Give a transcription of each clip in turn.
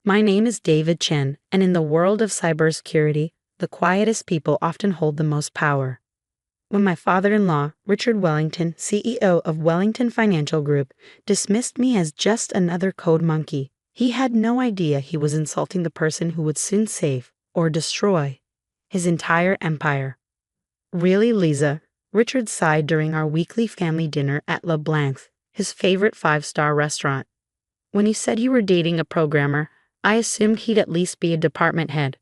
My name is David Chen, and in the world of cybersecurity, the quietest people often hold the most power. When my father-in-law, Richard Wellington, CEO of Wellington Financial Group, dismissed me as just another code monkey, he had no idea he was insulting the person who would soon save, or destroy, his entire empire. Really, Lisa? Richard sighed during our weekly family dinner at Le Blanc's, his favorite five-star restaurant. When you said you were dating a programmer, I assumed he'd at least be a department head.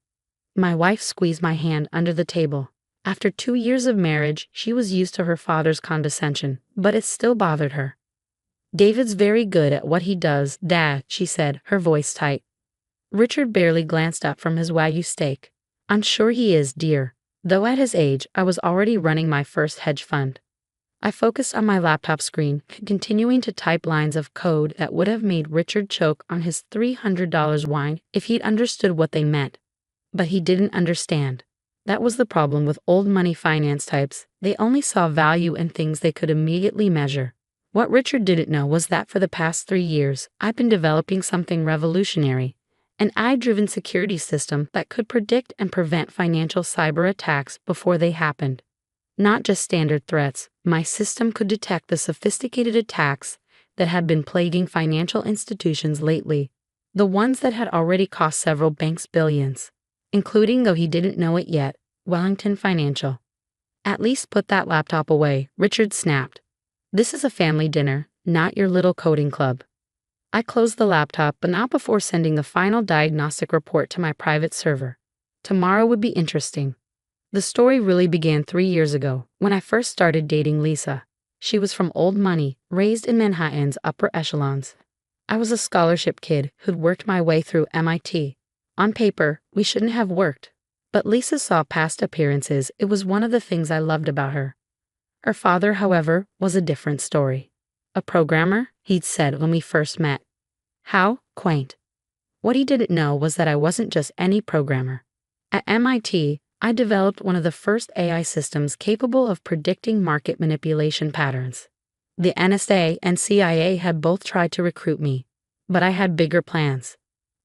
My wife squeezed my hand under the table. After 2 years of marriage, she was used to her father's condescension, but it still bothered her. David's very good at what he does, Dad, she said, her voice tight. Richard barely glanced up from his Wagyu steak. I'm sure he is, dear. Though at his age, I was already running my first hedge fund. I focused on my laptop screen, continuing to type lines of code that would have made Richard choke on his $300 wine if he'd understood what they meant. But he didn't understand. That was the problem with old money finance types. They only saw value in things they could immediately measure. What Richard didn't know was that for the past 3 years, I've been developing something revolutionary. An AI-driven security system that could predict and prevent financial cyber attacks before they happened. Not just standard threats, my system could detect the sophisticated attacks that had been plaguing financial institutions lately, the ones that had already cost several banks billions, including, though he didn't know it yet, Wellington Financial. At least put that laptop away, Richard snapped. This is a family dinner, not your little coding club. I closed the laptop, but not before sending the final diagnostic report to my private server. Tomorrow would be interesting. The story really began 3 years ago, when I first started dating Lisa. She was from old money, raised in Manhattan's upper echelons. I was a scholarship kid who'd worked my way through MIT. On paper, we shouldn't have worked. But Lisa saw past appearances. It was one of the things I loved about her. Her father, however, was a different story. A programmer, he'd said when we first met. How quaint. What he didn't know was that I wasn't just any programmer. At MIT, I developed one of the first AI systems capable of predicting market manipulation patterns. The NSA and CIA had both tried to recruit me, but I had bigger plans.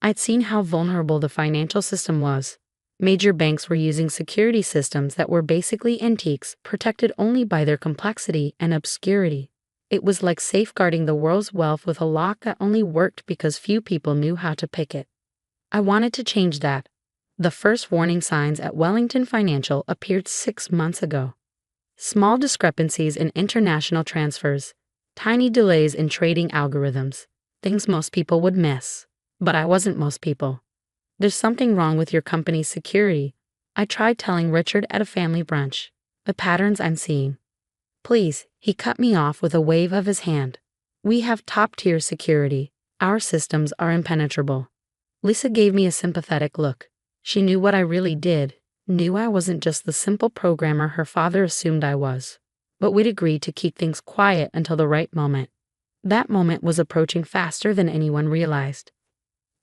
I'd seen how vulnerable the financial system was. Major banks were using security systems that were basically antiques, protected only by their complexity and obscurity. It was like safeguarding the world's wealth with a lock that only worked because few people knew how to pick it. I wanted to change that. The first warning signs at Wellington Financial appeared 6 months ago. Small discrepancies in international transfers, tiny delays in trading algorithms, things most people would miss. But I wasn't most people. There's something wrong with your company's security, I tried telling Richard at a family brunch. The patterns I'm seeing. Please, he cut me off with a wave of his hand. We have top-tier security. Our systems are impenetrable. Lisa gave me a sympathetic look. She knew what I really did, knew I wasn't just the simple programmer her father assumed I was. But we'd agreed to keep things quiet until the right moment. That moment was approaching faster than anyone realized.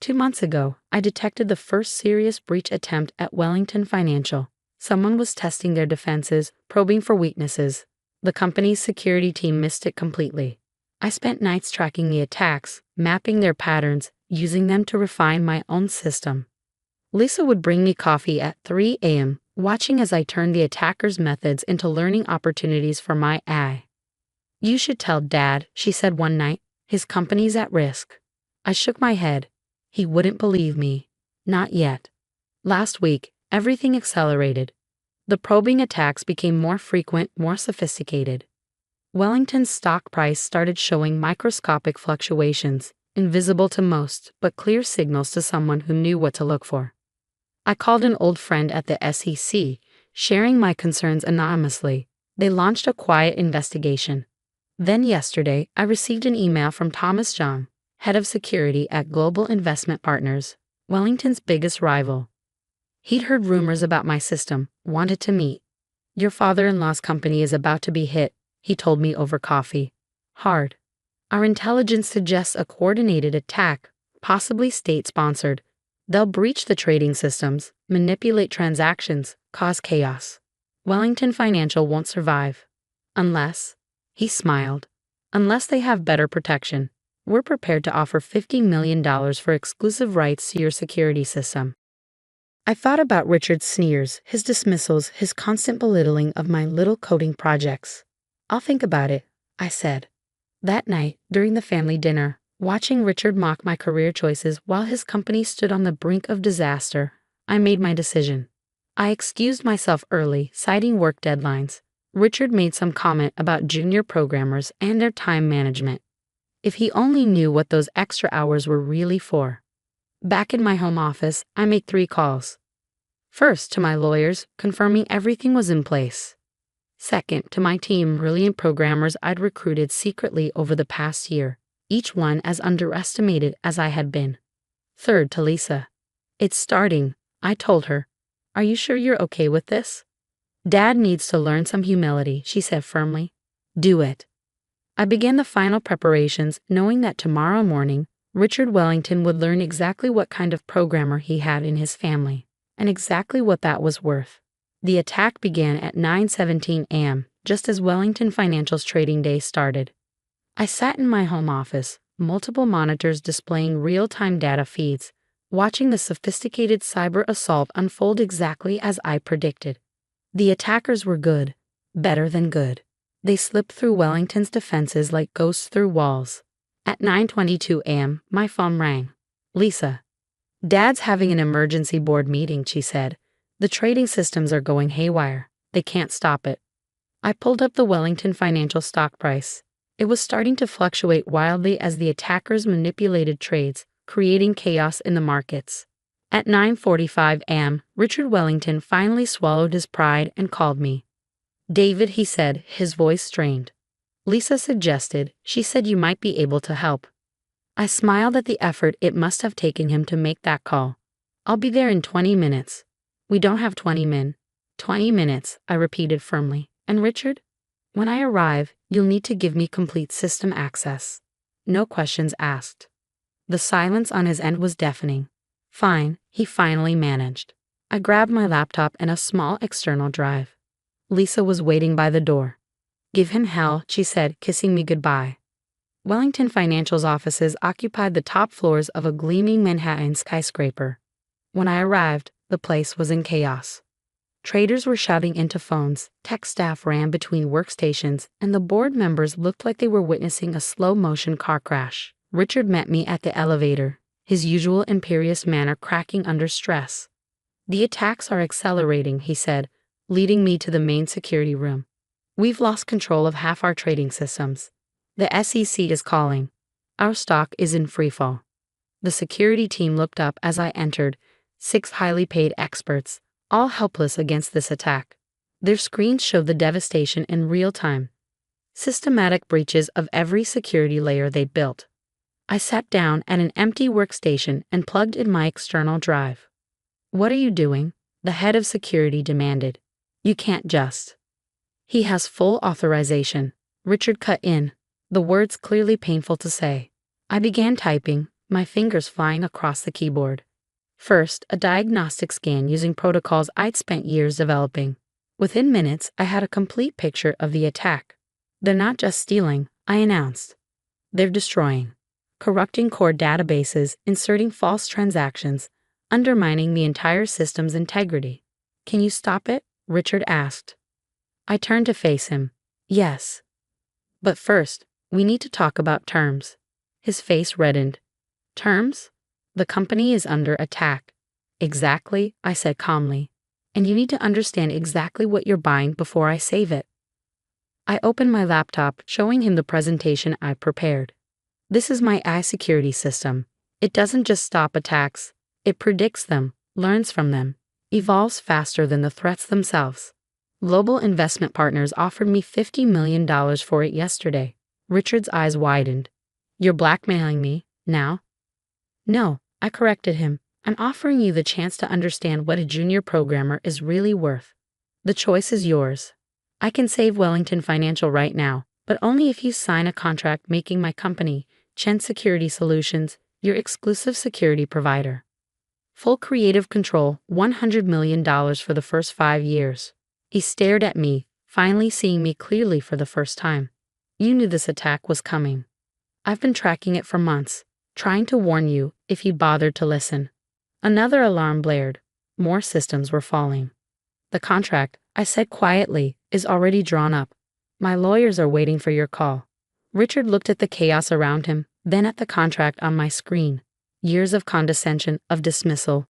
2 months ago, I detected the first serious breach attempt at Wellington Financial. Someone was testing their defenses, probing for weaknesses. The company's security team missed it completely. I spent nights tracking the attacks, mapping their patterns, using them to refine my own system. Lisa would bring me coffee at 3 a.m., watching as I turned the attackers' methods into learning opportunities for my AI. You should tell Dad, she said one night. His company's at risk. I shook my head. He wouldn't believe me. Not yet. Last week, everything accelerated. The probing attacks became more frequent, more sophisticated. Wellington's stock price started showing microscopic fluctuations, invisible to most, but clear signals to someone who knew what to look for. I called an old friend at the SEC, sharing my concerns anonymously. They launched a quiet investigation. Then yesterday, I received an email from Thomas John, head of security at Global Investment Partners, Wellington's biggest rival. He'd heard rumors about my system, wanted to meet. Your father-in-law's company is about to be hit, he told me over coffee. Hard. Our intelligence suggests a coordinated attack, possibly state-sponsored. They'll breach the trading systems, manipulate transactions, cause chaos. Wellington Financial won't survive. Unless, he smiled, unless they have better protection. We're prepared to offer $50 million for exclusive rights to your security system. I thought about Richard's sneers, his dismissals, his constant belittling of my little coding projects. I'll think about it, I said. That night, during the family dinner, watching Richard mock my career choices while his company stood on the brink of disaster, I made my decision. I excused myself early, citing work deadlines. Richard made some comment about junior programmers and their time management. If he only knew what those extra hours were really for. Back in my home office, I made 3 calls. First, to my lawyers, confirming everything was in place. Second, to my team, brilliant programmers I'd recruited secretly over the past year, each one as underestimated as I had been. Third, to Lisa. It's starting, I told her. Are you sure you're okay with this? Dad needs to learn some humility, she said firmly. Do it. I began the final preparations, knowing that tomorrow morning, Richard Wellington would learn exactly what kind of programmer he had in his family, and exactly what that was worth. The attack began at 9:17 a.m., just as Wellington Financial's trading day started. I sat in my home office, multiple monitors displaying real-time data feeds, watching the sophisticated cyber assault unfold exactly as I predicted. The attackers were good, better than good. They slipped through Wellington's defenses like ghosts through walls. At 9:22 a.m., my phone rang. Lisa. Dad's having an emergency board meeting, she said. The trading systems are going haywire. They can't stop it. I pulled up the Wellington Financial stock price. It was starting to fluctuate wildly as the attackers manipulated trades, creating chaos in the markets. At 9:45 a.m., Richard Wellington finally swallowed his pride and called me. David, he said, his voice strained. Lisa suggested, she said you might be able to help. I smiled at the effort it must have taken him to make that call. I'll be there in 20 minutes. We don't have 20 men. 20 minutes, I repeated firmly. And Richard? When I arrive, you'll need to give me complete system access. No questions asked. The silence on his end was deafening. Fine, he finally managed. I grabbed my laptop and a small external drive. Lisa was waiting by the door. Give him hell, she said, kissing me goodbye. Wellington Financial's offices occupied the top floors of a gleaming Manhattan skyscraper. When I arrived, the place was in chaos. Traders were shouting into phones, tech staff ran between workstations, and the board members looked like they were witnessing a slow-motion car crash. Richard met me at the elevator, his usual imperious manner cracking under stress. The attacks are accelerating, he said, leading me to the main security room. We've lost control of half our trading systems. The SEC is calling. Our stock is in freefall. The security team looked up as I entered, 6 highly paid experts, all helpless against this attack. Their screens showed the devastation in real time. Systematic breaches of every security layer they built. I sat down at an empty workstation and plugged in my external drive. What are you doing? The head of security demanded. You can't just. He has full authorization. Richard cut in, the words clearly painful to say. I began typing, my fingers flying across the keyboard. First, a diagnostic scan using protocols I'd spent years developing. Within minutes, I had a complete picture of the attack. They're not just stealing, I announced. They're destroying. Corrupting core databases, inserting false transactions, undermining the entire system's integrity. Can you stop it? Richard asked. I turned to face him. Yes. But first, we need to talk about terms. His face reddened. Terms? The company is under attack. Exactly, I said calmly. And you need to understand exactly what you're buying before I save it. I opened my laptop, showing him the presentation I prepared. This is my AI security system. It doesn't just stop attacks. It predicts them, learns from them, evolves faster than the threats themselves. Global investment partners offered me $50 million for it yesterday. Richard's eyes widened. You're blackmailing me, now? No, I corrected him. I'm offering you the chance to understand what a junior programmer is really worth. The choice is yours. I can save Wellington Financial right now, but only if you sign a contract making my company, Chen Security Solutions, your exclusive security provider. Full creative control, $100 million for the first 5 years. He stared at me, finally seeing me clearly for the first time. You knew this attack was coming. I've been tracking it for months, trying to warn you if you bothered to listen. Another alarm blared. More systems were falling. The contract, I said quietly, is already drawn up. My lawyers are waiting for your call. Richard looked at the chaos around him, then at the contract on my screen. Years of condescension, of dismissal,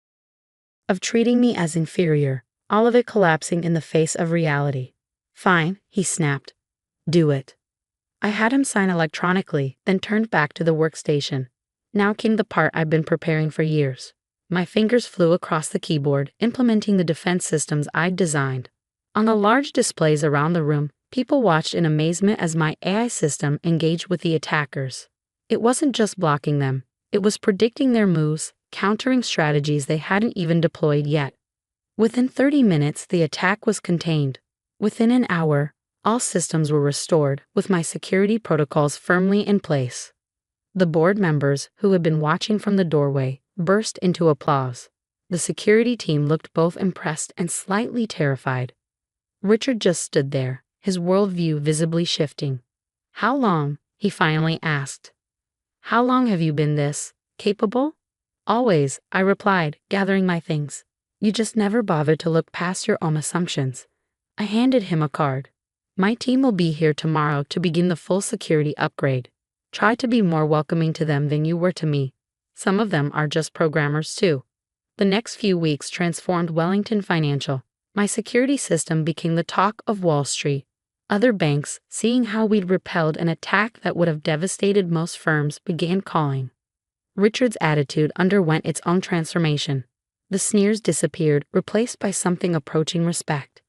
of treating me as inferior, all of it collapsing in the face of reality. Fine, he snapped. Do it. I had him sign electronically, then turned back to the workstation. Now came the part I've been preparing for years. My fingers flew across the keyboard, implementing the defense systems I'd designed. On the large displays around the room, people watched in amazement as my AI system engaged with the attackers. It wasn't just blocking them, it was predicting their moves, countering strategies they hadn't even deployed yet. Within 30 minutes, the attack was contained. Within an hour, all systems were restored, with my security protocols firmly in place. The board members, who had been watching from the doorway, burst into applause. The security team looked both impressed and slightly terrified. Richard just stood there, his worldview visibly shifting. How long? He finally asked. How long have you been this capable? Always, I replied, gathering my things. You just never bothered to look past your own assumptions. I handed him a card. My team will be here tomorrow to begin the full security upgrade. Try to be more welcoming to them than you were to me. Some of them are just programmers too. The next few weeks transformed Wellington Financial. My security system became the talk of Wall Street. Other banks, seeing how we'd repelled an attack that would have devastated most firms, began calling. Richard's attitude underwent its own transformation. The sneers disappeared, replaced by something approaching respect.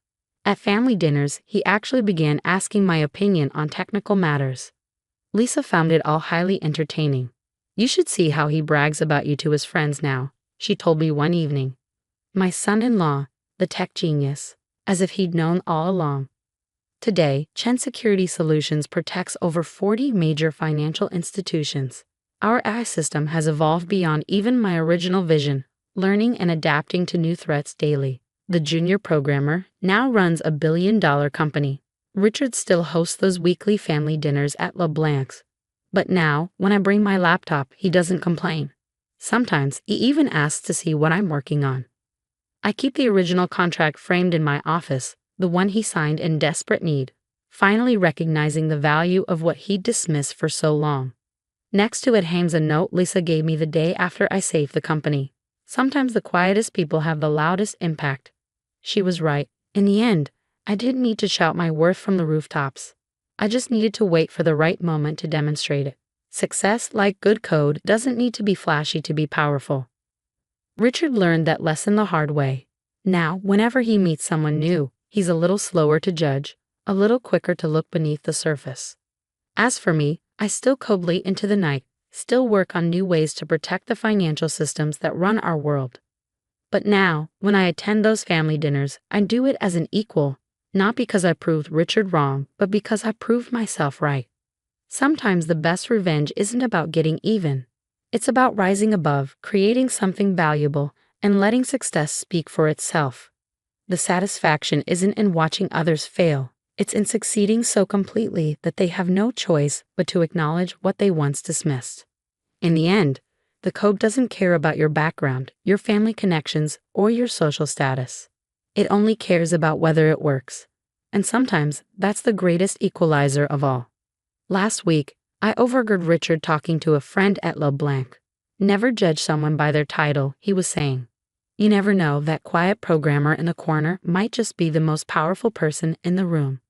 At family dinners, he actually began asking my opinion on technical matters. Lisa found it all highly entertaining. You should see how he brags about you to his friends now, she told me one evening. My son-in-law, the tech genius, as if he'd known all along. Today, Chen Security Solutions protects over 40 major financial institutions. Our AI system has evolved beyond even my original vision, learning and adapting to new threats daily. The junior programmer now runs a billion-dollar company. Richard still hosts those weekly family dinners at LeBlanc's. But now, when I bring my laptop, he doesn't complain. Sometimes, he even asks to see what I'm working on. I keep the original contract framed in my office, the one he signed in desperate need, finally recognizing the value of what he'd dismissed for so long. Next to it hangs a note Lisa gave me the day after I saved the company. Sometimes the quietest people have the loudest impact. She was right. In the end, I didn't need to shout my worth from the rooftops. I just needed to wait for the right moment to demonstrate it. Success, like good code, doesn't need to be flashy to be powerful. Richard learned that lesson the hard way. Now, whenever he meets someone new, he's a little slower to judge, a little quicker to look beneath the surface. As for me, I still code late into the night, still work on new ways to protect the financial systems that run our world. But now, when I attend those family dinners, I do it as an equal, not because I proved Richard wrong, but because I proved myself right. Sometimes the best revenge isn't about getting even. It's about rising above, creating something valuable, and letting success speak for itself. The satisfaction isn't in watching others fail. It's in succeeding so completely that they have no choice but to acknowledge what they once dismissed. In the end, the code doesn't care about your background, your family connections, or your social status. It only cares about whether it works. And sometimes, that's the greatest equalizer of all. Last week, I overheard Richard talking to a friend at LeBlanc. Never judge someone by their title, he was saying. You never know, that quiet programmer in the corner might just be the most powerful person in the room.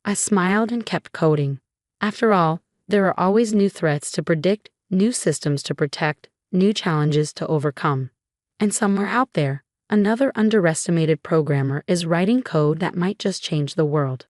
I smiled and kept coding. After all, there are always new threats to predict, new systems to protect, new challenges to overcome. And somewhere out there, another underestimated programmer is writing code that might just change the world.